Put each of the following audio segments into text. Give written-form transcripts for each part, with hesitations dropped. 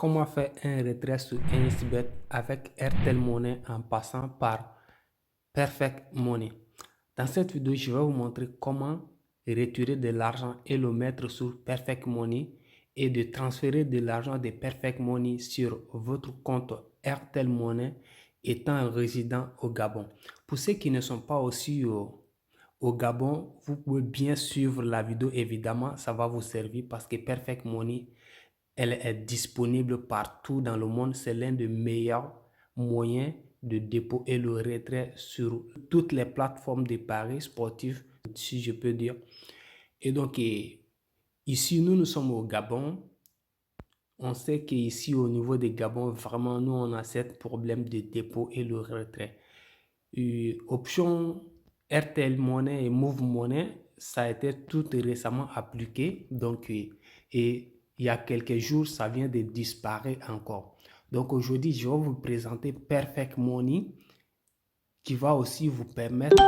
comment faire un retrait sur InstaBet avec Airtel Money en passant par Perfect Money. Dans cette vidéo, je vais vous montrer comment retirer de l'argent et le mettre sur Perfect Money et de transférer de l'argent de Perfect Money sur votre compte Airtel Money étant un résident au Gabon. Pour ceux qui ne sont pas aussi au Gabon, vous pouvez bien suivre la vidéo, évidemment, ça va vous servir parce que Perfect Money, elle est disponible partout dans le monde. C'est l'un des meilleurs moyens de dépôt et le retrait sur toutes les plateformes de paris sportifs, si je peux dire. Et donc, ici, nous sommes au Gabon. On sait qu'ici, au niveau des Gabon, vraiment, nous, on a ce problème de dépôt et le retrait. Option RTL Money et Move Money, ça a été tout récemment appliqué. Donc, et il y a quelques jours, ça vient de disparaître encore. Donc, aujourd'hui, je vais vous présenter Perfect Money qui va aussi vous permettre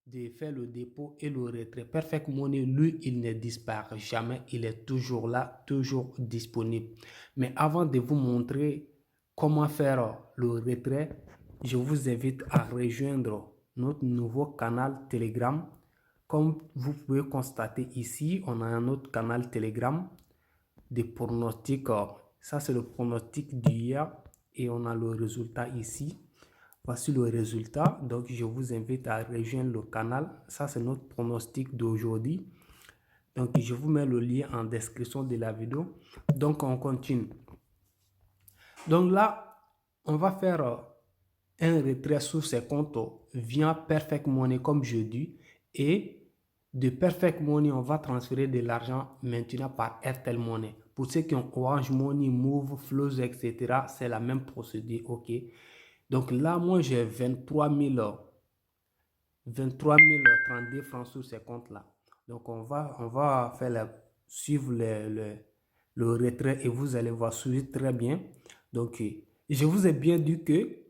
de faire le dépôt et le retrait. Perfect Money, lui, il ne disparaît jamais. Il est toujours là, toujours disponible. Mais avant de vous montrer comment faire le retrait, je vous invite à rejoindre notre nouveau canal Telegram. Comme vous pouvez constater ici, on a un autre canal Telegram de pronostic. Ça, c'est le pronostic d'hier et on a le résultat ici. Voici le résultat. Donc, je vous invite à rejoindre le canal. Ça, c'est notre pronostic d'aujourd'hui. Donc, je vous mets le lien en description de la vidéo. Donc, on continue. Donc là, on va faire un retrait sur ces comptes via Perfect Money, comme je dis. Et de Perfect Money, on va transférer de l'argent maintenant par Airtel Money. Pour ceux qui ont Orange Money, Move, Flows, etc., c'est la même procédure, ok? Donc là, moi, j'ai 23 032 francs sur ces comptes-là. Donc, on va faire suivre le retrait et vous allez voir suivre très bien. Donc, je vous ai bien dit que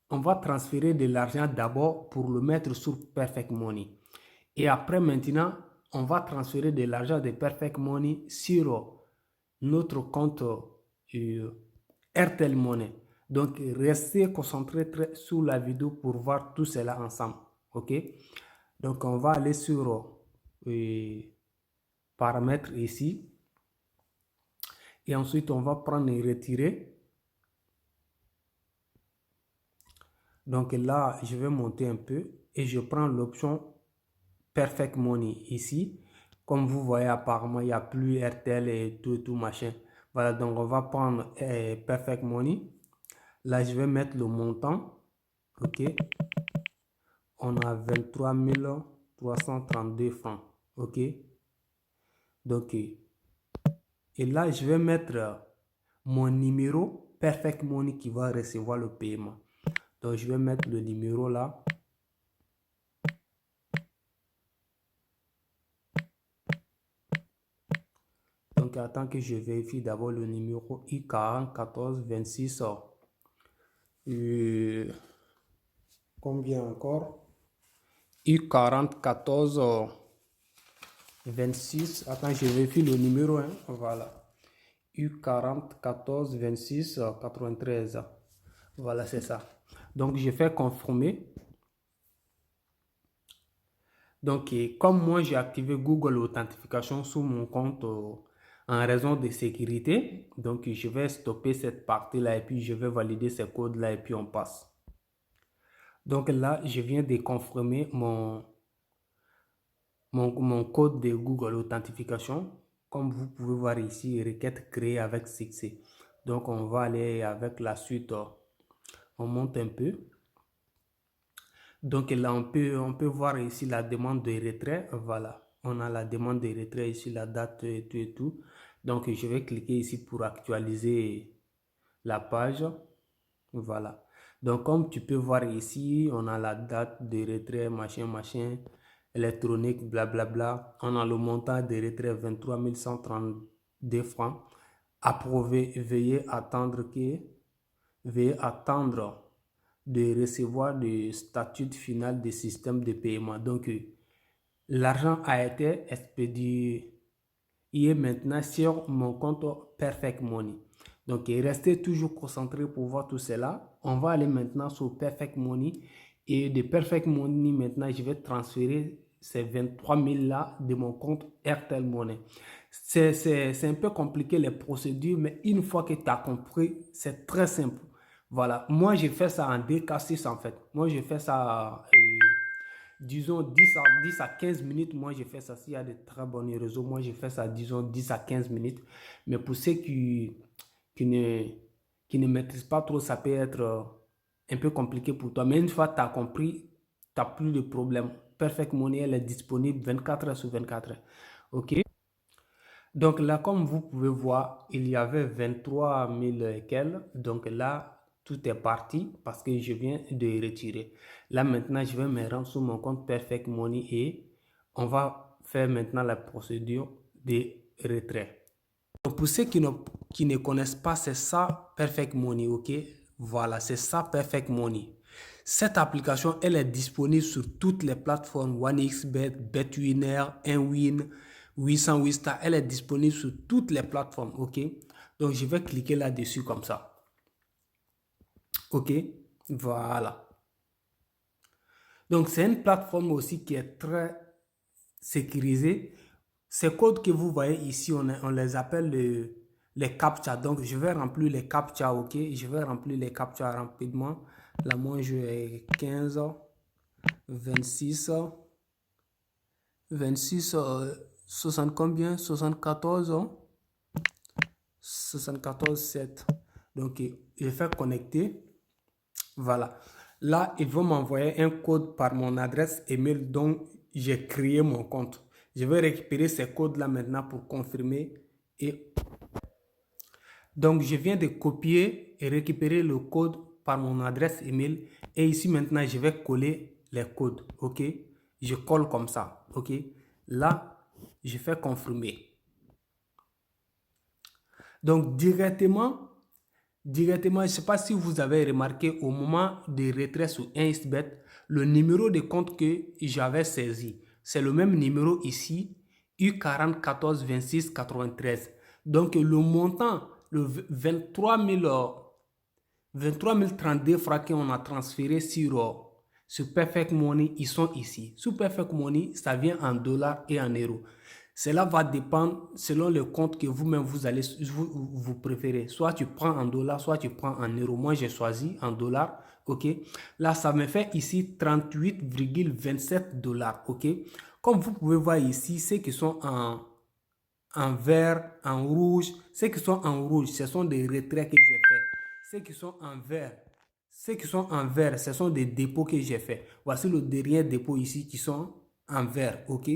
on va transférer de l'argent d'abord pour le mettre sur Perfect Money. Et après, maintenant, on va transférer de l'argent de Perfect Money sur notre compte Airtel Money. Donc, restez concentrés sur la vidéo pour voir tout cela ensemble. OK? Donc, on va aller sur paramètres ici. Et ensuite, on va prendre et retirer. Donc là, je vais monter un peu et je prends l'option Perfect Money ici. Comme vous voyez, apparemment, il n'y a plus RTL et tout machin. Voilà, donc on va prendre Perfect Money. Là, je vais mettre le montant. OK. On a 23 332 francs. OK. Donc, et là, je vais mettre mon numéro Perfect Money qui va recevoir le paiement. Donc, je vais mettre le numéro là. Donc, attends que je vérifie d'abord le numéro I401426. Combien encore? I401426. Attends, je vérifie le numéro. Hein. Voilà. U40142693. Voilà, c'est ça. Donc, je fais confirmer. Donc, comme moi, j'ai activé Google Authentification sur mon compte en raison de sécurité, donc je vais stopper cette partie-là et puis je vais valider ces codes-là et puis on passe. Donc là, je viens de confirmer mon code de Google Authentification. Comme vous pouvez voir ici, requête créée avec succès. Donc, on va aller avec la suite. On monte un peu. Donc là, on peut voir ici la demande de retrait. Voilà, on a la demande de retrait ici, la date et tout et tout. Donc, je vais cliquer ici pour actualiser la page. Voilà. Donc, comme tu peux voir ici, on a la date de retrait, machin, machin, électronique, blablabla. On a le montant de retrait 23 132 francs. Approuvé, veuillez attendre de recevoir le statut final du système de paiement. Donc, l'argent a été expédié il est maintenant sur mon compte Perfect Money. Donc, restez toujours concentré pour voir tout cela. On va aller maintenant sur Perfect Money. Et de Perfect Money, maintenant, je vais transférer ces 23 000 là de mon compte Airtel Money. C'est un peu compliqué les procédures, mais une fois que tu as compris, c'est très simple. Voilà, moi j'ai fait ça en DK6 en fait. Moi j'ai fait ça, disons 10 à 15 minutes. Moi j'ai fait ça, s'il y a de très bons réseaux, moi j'ai fait ça, disons 10 à 15 minutes. Mais pour ceux qui ne, qui ne maîtrisent pas trop, ça peut être un peu compliqué pour toi. Mais une fois que tu as compris, tu n'as plus de problème. Perfect Money, elle est disponible 24 heures sur 24 heures. OK? Donc là, comme vous pouvez voir, il y avait 23 000 et quelques. Donc là, tout est parti parce que je viens de retirer. Là, maintenant, je vais me rendre sur mon compte Perfect Money et on va faire maintenant la procédure de retrait. Donc pour ceux qui ne connaissent pas, c'est ça Perfect Money, ok? Voilà, c'est ça Perfect Money. Cette application, elle est disponible sur toutes les plateformes OneXBet, BetWinner, Nwin, 800 Wista. Elle est disponible sur toutes les plateformes, ok? Donc je vais cliquer là-dessus comme ça. Ok? Voilà. Donc c'est une plateforme aussi qui est très sécurisée. Ces codes que vous voyez ici, on les appelle les CAPTCHA. Donc, je vais remplir les CAPTCHA, ok? Je vais remplir les CAPTCHA rapidement. Là, moi, je ai 15, 26, 26, 60 combien? 74, 74, 7. Donc, je vais connecter. Voilà. Là, ils vont m'envoyer un code par mon adresse email dont j'ai créé mon compte. Je vais récupérer ces codes-là maintenant pour confirmer. Et donc, je viens de copier et récupérer le code par mon adresse email. Et ici, maintenant, je vais coller les codes. OK? Je colle comme ça. OK? Là, je fais confirmer. Donc, directement, je ne sais pas si vous avez remarqué au moment de retrait sur InstBet, le numéro de compte que j'avais saisi. C'est le même numéro ici, U40 14 26 93. Donc, le montant, le 23 032 francs qu'on a transféré sur Perfect Money, ils sont ici. Sur Perfect Money, ça vient en dollars et en euros. Cela va dépendre selon le compte que vous-même vous préférez. Soit tu prends en dollars, soit tu prends en euros. Moi, j'ai choisi en dollars. OK. Là, ça me fait ici 38,27 dollars. OK. Comme vous pouvez voir ici, ceux qui sont en vert, en rouge, ceux qui sont en rouge, ce sont des retraits que j'ai fait. Ceux qui sont en vert, ce sont des dépôts que j'ai fait. Voici le dernier dépôt ici qui sont en vert, ok?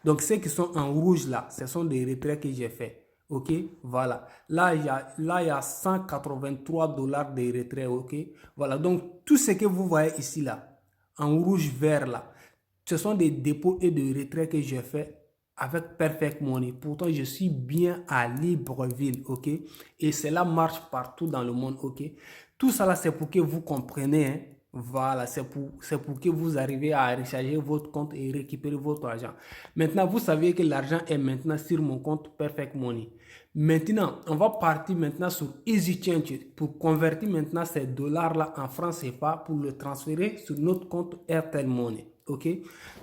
Donc, ceux qui sont en rouge là, ce sont des retraits que j'ai fait, ok? Voilà. Là, il y a 183 dollars de retraits, ok? Voilà. Donc, tout ce que vous voyez ici là, en rouge vert là, ce sont des dépôts et des retraits que j'ai fait avec Perfect Money. Pourtant, je suis bien à Libreville, ok? Et cela marche partout dans le monde, ok? Tout ça là, c'est pour que vous compreniez, hein? Voilà, c'est pour que vous arrivez à recharger votre compte et récupérer votre argent. Maintenant, vous savez que l'argent est maintenant sur mon compte Perfect Money. Maintenant, on va partir maintenant sur EasyChange pour convertir maintenant ces dollars-là en francs CFA pour le transférer sur notre compte Airtel Money. OK?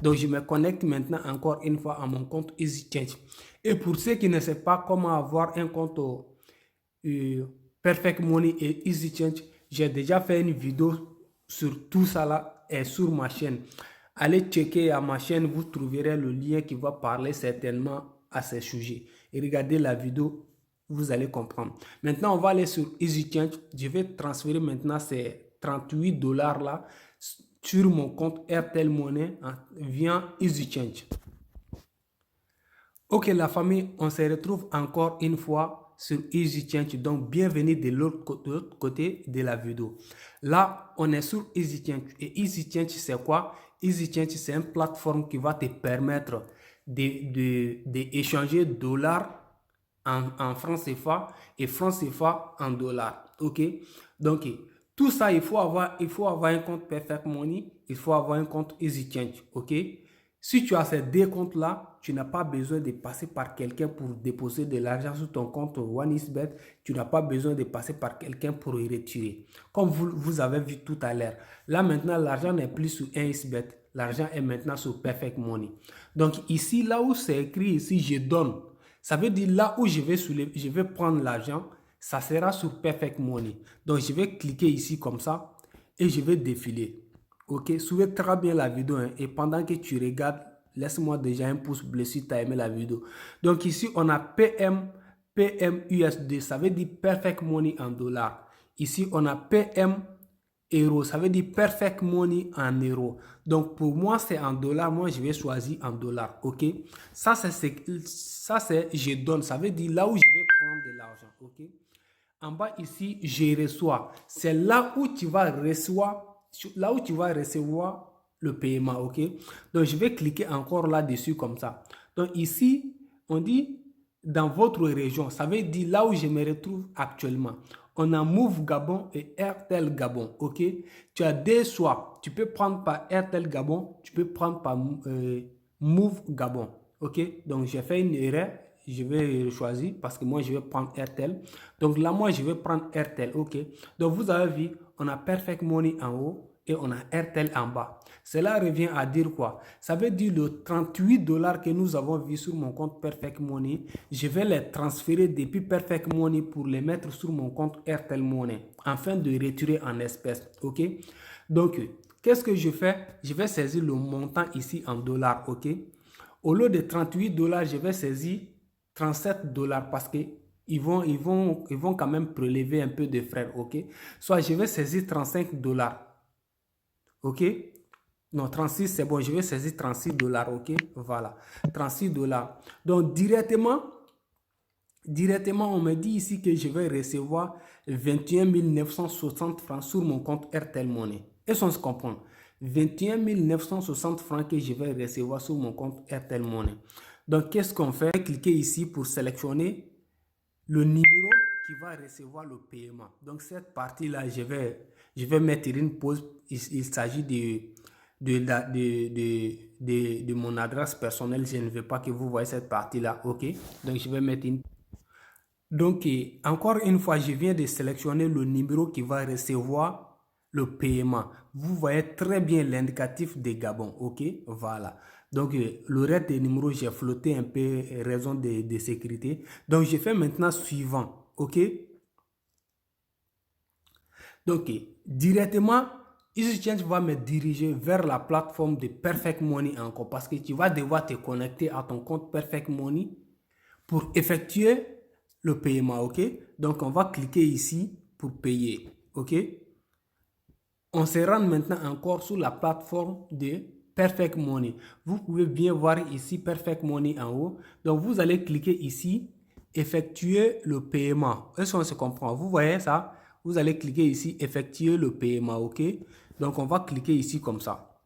Donc, je me connecte maintenant encore une fois à mon compte EasyChange. Et pour ceux qui ne savent pas comment avoir un compte Perfect Money et EasyChange, j'ai déjà fait une vidéo sur tout ça là et sur ma chaîne. Allez checker à ma chaîne, vous trouverez le lien qui va parler certainement à ces sujets. Et regardez la vidéo, vous allez comprendre. Maintenant, on va aller sur EasyChange. Je vais transférer maintenant ces 38 dollars là sur mon compte Airtel Money via EasyChange. Ok la famille, on se retrouve encore une fois sur EasyChange. Donc bienvenue de l'autre côté de la vidéo. Là, on est sur EasyChange. Et EasyChange, c'est quoi? EasyChange, c'est une plateforme qui va te permettre d'échanger dollars en francs CFA et francs CFA en dollars. Ok? Donc, tout ça, il faut avoir un compte Perfect Money, il faut avoir un compte EasyChange. Ok? Si tu as ces deux comptes-là, tu n'as pas besoin de passer par quelqu'un pour déposer de l'argent sur ton compte OneXBet. Tu n'as pas besoin de passer par quelqu'un pour y retirer. Comme vous avez vu tout à l'heure. Là maintenant, l'argent n'est plus sur 1xBet. L'argent est maintenant sur Perfect Money. Donc ici, là où c'est écrit ici, je donne. Ça veut dire là où je vais prendre l'argent, ça sera sur Perfect Money. Donc je vais cliquer ici comme ça et je vais défiler. Ok, suivez très bien la vidéo hein, et pendant que tu regardes, laisse-moi déjà un pouce bleu si tu as aimé la vidéo. Donc ici, on a PMUSD, ça veut dire Perfect Money en dollars. Ici, on a PM Euro, ça veut dire Perfect Money en euros. Donc pour moi, c'est en dollars, moi je vais choisir en dollars, ok. Ça c'est je donne, ça veut dire là où je vais prendre de l'argent, ok. En bas ici, je reçois, c'est là où tu vas recevoir le paiement, ok. Donc je vais cliquer encore là-dessus comme ça. Donc ici, on dit dans votre région, ça veut dire là où je me retrouve actuellement. On a Move Gabon et Airtel Gabon, ok. Tu as deux choix, tu peux prendre par Airtel Gabon, tu peux prendre par Move Gabon, ok. Donc j'ai fait une erreur, je vais choisir parce que moi je vais prendre Airtel. Donc là moi je vais prendre Airtel, ok. Donc vous avez vu, on a Perfect Money en haut et on a Airtel en bas. Cela revient à dire quoi? Ça veut dire le 38 $ que nous avons vu sur mon compte Perfect Money, je vais les transférer depuis Perfect Money pour les mettre sur mon compte Airtel Money afin de retirer en espèces, ok? Donc, qu'est-ce que je fais? Je vais saisir le montant ici en dollars, ok? Au lieu de 38 $, je vais saisir 37 $ parce que ils vont quand même prélever un peu de frais, ok? Soit je vais saisir 35 $, ok? Non, 36 c'est bon, je vais saisir 36 $, ok? Voilà, 36 $. Donc directement, on me dit ici que je vais recevoir 21 960 francs sur mon compte Airtel Money. Est-ce qu'on se comprend? 21 960 francs que je vais recevoir sur mon compte Airtel Money. Donc, qu'est-ce qu'on fait? Cliquez ici pour sélectionner le numéro qui va recevoir le paiement. Donc, cette partie-là, je vais mettre une pause. Il s'agit de mon adresse personnelle. Je ne veux pas que vous voyez cette partie-là. OK? Donc, je vais mettre une. Donc, encore une fois, je viens de sélectionner le numéro qui va recevoir le paiement. Vous voyez très bien l'indicatif de Gabon. OK? Voilà. Donc, le reste des numéros, j'ai flotté un peu raison de sécurité. Donc, je fais maintenant suivant. OK? Donc, directement, EasyChange va me diriger vers la plateforme de Perfect Money encore parce que tu vas devoir te connecter à ton compte Perfect Money pour effectuer le paiement, ok? Donc, on va cliquer ici pour payer, ok? On se rend maintenant encore sur la plateforme de Perfect Money. Vous pouvez bien voir ici Perfect Money en haut. Donc, vous allez cliquer ici, effectuer le paiement. Est-ce qu'on se comprend? Vous voyez ça? Vous allez cliquer ici, effectuer le paiement, ok? Donc, on va cliquer ici comme ça.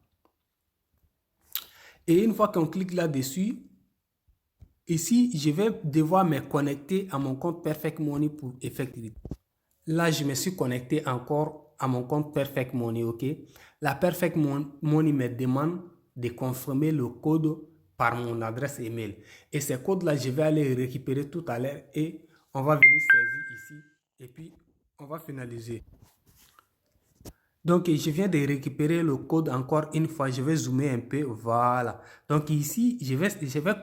Et une fois qu'on clique là-dessus, ici, je vais devoir me connecter à mon compte Perfect Money pour effectuer. Là, je me suis connecté encore à mon compte Perfect Money, ok? La Perfect Money me demande de confirmer le code par mon adresse email. Et ces codes-là, je vais aller récupérer tout à l'heure et on va venir saisir ici et puis on va finaliser. Donc, je viens de récupérer le code encore une fois. Je vais zoomer un peu. Voilà. Donc, ici, je vais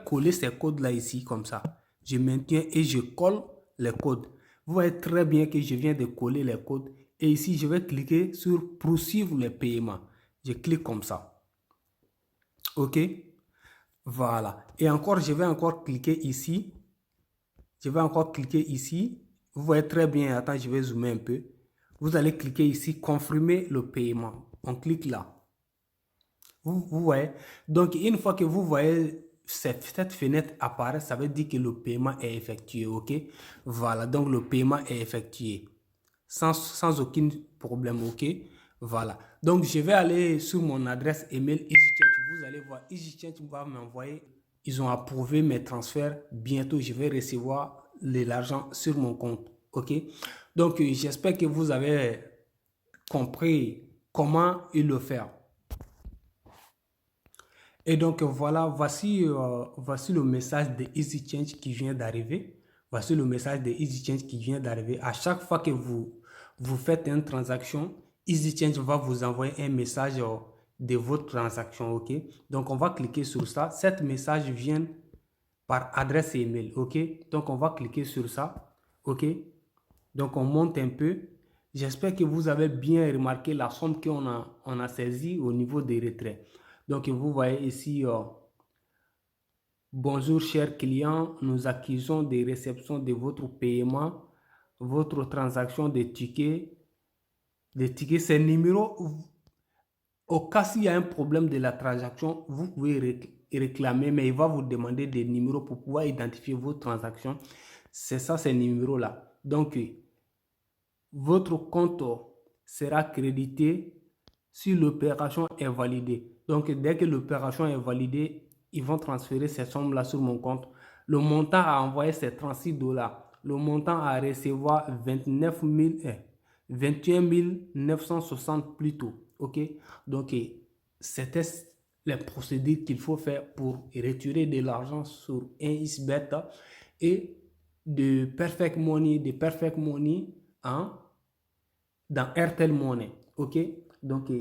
coller ces codes-là ici, comme ça. Je maintiens et je colle les codes. Vous voyez très bien que je viens de coller les codes. Et ici, je vais cliquer sur poursuivre le paiement. Je clique comme ça. OK? Voilà. Et encore, je vais encore cliquer ici. Je vais encore cliquer ici. Vous voyez très bien. Attends, je vais zoomer un peu. Vous allez cliquer ici, confirmer le paiement. On clique là. Vous voyez. Donc, une fois que vous voyez cette fenêtre apparaître, ça veut dire que le paiement est effectué. OK? Voilà. Donc, le paiement est effectué. Sans aucun problème. OK? Voilà. Donc, je vais aller sur mon adresse email EasyChange. Vous allez voir, EasyChange va m'envoyer. Ils ont approuvé mes transferts. Bientôt, je vais recevoir l'argent sur mon compte. OK? Donc, j'espère que vous avez compris comment il le faire. Et donc voilà, voici le message de EasyChange qui vient d'arriver. Voici le message de EasyChange qui vient d'arriver. À chaque fois que vous faites une transaction, EasyChange va vous envoyer un message de votre transaction, ok? Donc on va cliquer sur ça. Cet message vient par adresse email, ok? Donc on va cliquer sur ça, ok? Donc on monte un peu. J'espère que vous avez bien remarqué la somme on a saisie au niveau des retraits. Donc vous voyez ici, bonjour chers clients, nous accusons des réceptions de votre paiement, votre transaction de tickets. Des tickets, c'est numéro. Au cas s'il y a un problème de la transaction, vous pouvez réclamer, mais il va vous demander des numéros pour pouvoir identifier vos transactions. C'est ça, ces numéros-là. Donc, votre compte sera crédité si l'opération est validée. Donc, dès que l'opération est validée, ils vont transférer ces sommes-là sur mon compte. Le montant à envoyer, c'est 36 $. Le montant à recevoir, 21 960 plutôt. OK? Donc, c'était les procédures qu'il faut faire pour retirer de l'argent sur un XBET et de Perfect Money hein, dans Airtel Money. OK? Donc,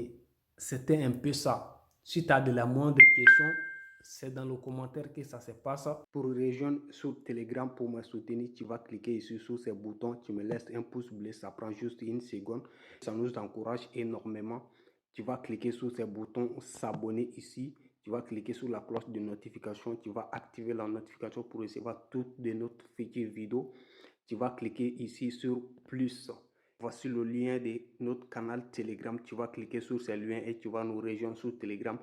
c'était un peu ça. Si tu as de la moindre question, c'est dans le commentaire que ça se passe. Pour rejoindre sur Telegram pour me soutenir, tu vas cliquer ici sur ces boutons. Tu me laisses un pouce bleu, ça prend juste une seconde. Ça nous encourage énormément. Tu vas cliquer sur ces boutons s'abonner ici. Tu vas cliquer sur la cloche de notification. Tu vas activer la notification pour recevoir toutes de notre futures vidéos. Tu vas cliquer ici sur plus. Voici le lien de notre canal Telegram. Tu vas cliquer sur ce lien et tu vas nous rejoindre sur Telegram